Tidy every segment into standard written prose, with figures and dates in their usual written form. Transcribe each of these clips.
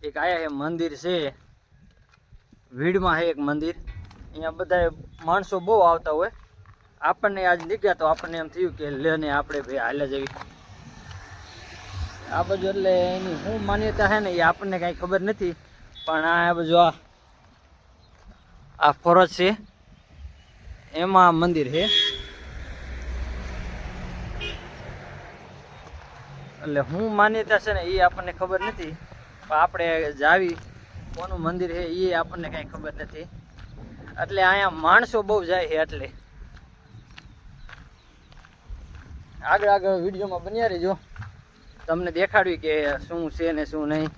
એક આયા હે મંદિર છે, વીડમાં છે એક મંદિર. અહીંયા બધા માણસો બહુ આવતા હોય. આપણને આજ નીકળ્યા તો આપણને એમ થયું કે લે ને આપણે ભાઈ હાલે જવી આ બાજુ. એટલે એની શું માન્યતા છે ને એ આપણને કાંઈ ખબર નથી, પણ આ બાજુ આ ફરજ છે એમાં મંદિર છે. એટલે શું માન્યતા છે ને એ આપણને ખબર નથી, પણ આપણે જાવી કોનું મંદિર છે એ આપણને કાંઈ ખબર નથી. એટલે અહીંયા માણસો બહુ જાય છે. એટલે આગળ આગળ વિડીયોમાં બન્યા રહેજો, તમને દેખાડવી કે શું છે ને શું નહીં.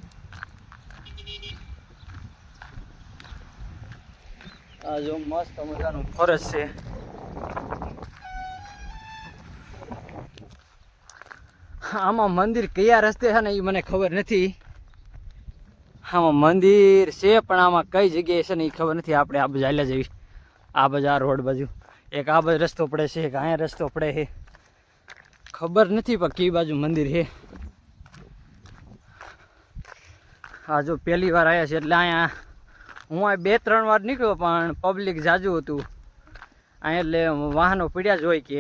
આ જો મસ્ત મજાનું ફરજ છે. આમાં મંદિર કયા રસ્તે છે ને એ મને ખબર નથી. આમાં મંદિર છે પણ આમાં કઈ જગ્યાએ છે ને એ ખબર નથી. આપણે આ બાજુ હાલ્યા જવી, આ બાજુ આ રોડ બાજુ એક આ બાજુ રસ્તો પડે છે, એક અહીંયા રસ્તો પડે છે, ખબર નથી પણ કઈ બાજુ મંદિર છે. હા જો પહેલી વાર આવ્યા છે એટલે અહીંયા હું આ 2-3 વાર નીકળ્યો, પણ પબ્લિક જાજુ હતું અહીંયા. એટલે વાહનો પડ્યા જ હોય કે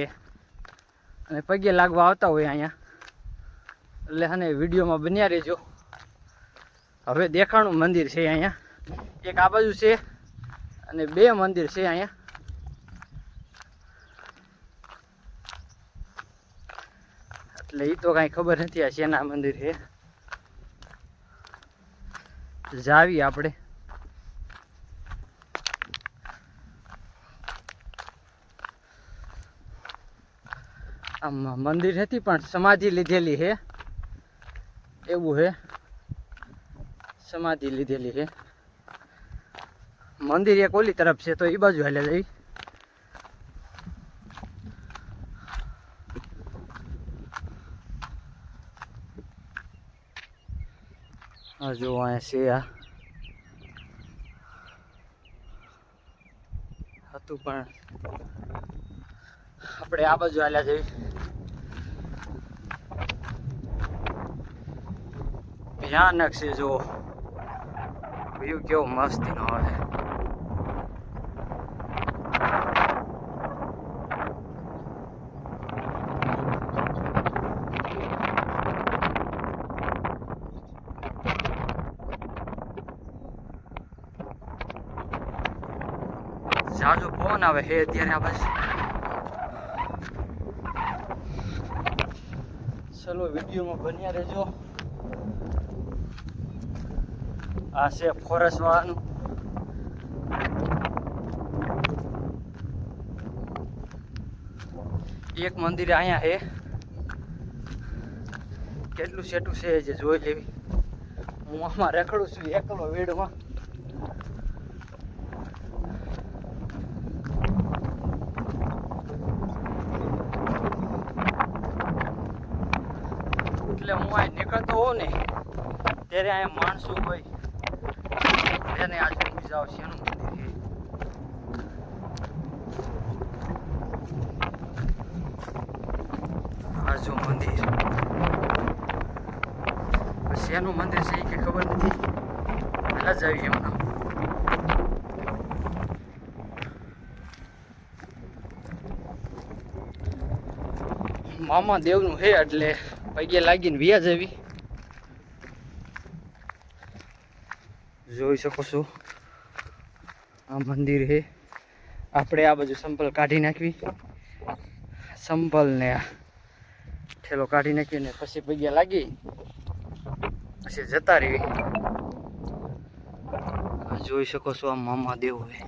અને પગે લાગવા આવતા હોય અહીંયા. એટલે અને વિડીયોમાં બન્યા રહેજો. હવે દેખાણું મંદિર છે અહીંયા, એક આ બાજુ છે અને 2 મંદિર છે અહીંયા. એટલે એ તો કાંઈ ખબર નથી આ શેના મંદિર છે. જાવી આપણે. આમ મંદિર નથી પણ સમાધિ લીધેલી છે એવું છે. સમાધિ લીધેલી છે. મંદિર એક ઓલી તરફ છે તો એ બાજુ હાલે જઈ. હા જો અહીંયા છે આ હતું પણ આપણે આ બાજુ હાલ્યા જઈ. ભયાનક છે જો વ્યૂ કેવો મસ્તીનો આવે. જાજો પવન આવે હે અત્યારે આ બાજુ. ચલો વિડીયોમાં બન્યા રહેજો. આ છે ફોરેસ્ટ વાળાનું. એક મંદિર અહીંયા છે, કેટલું સેટું છે જે જોઈ લેવી. હું આમાં રખડું છું એકલો વેડમાં. એટલે હું અહીં નીકળતો હોઉં ને ત્યારે અહીંયા માણસો હોય એને આજ મૂકી જાવ છે એનું મંદિર છે. આ જો મંદિર શેનું મંદિર છે એ કે ખબર નથી. પહેલા જ આવી એમના મામા દેવનું છે એટલે પગે લાગીને વ્યા જવી. જોઈ શકો છો આ મંદિર છે. આપણે આ બાજુ સંપલ કાઢી નાખવી, સંપલ ને ઠેલો કાઢી નાખી ને પછી પગે લાગી પછી જતા રહેવી. જોઈ શકો છો આ મામા દેવ છે.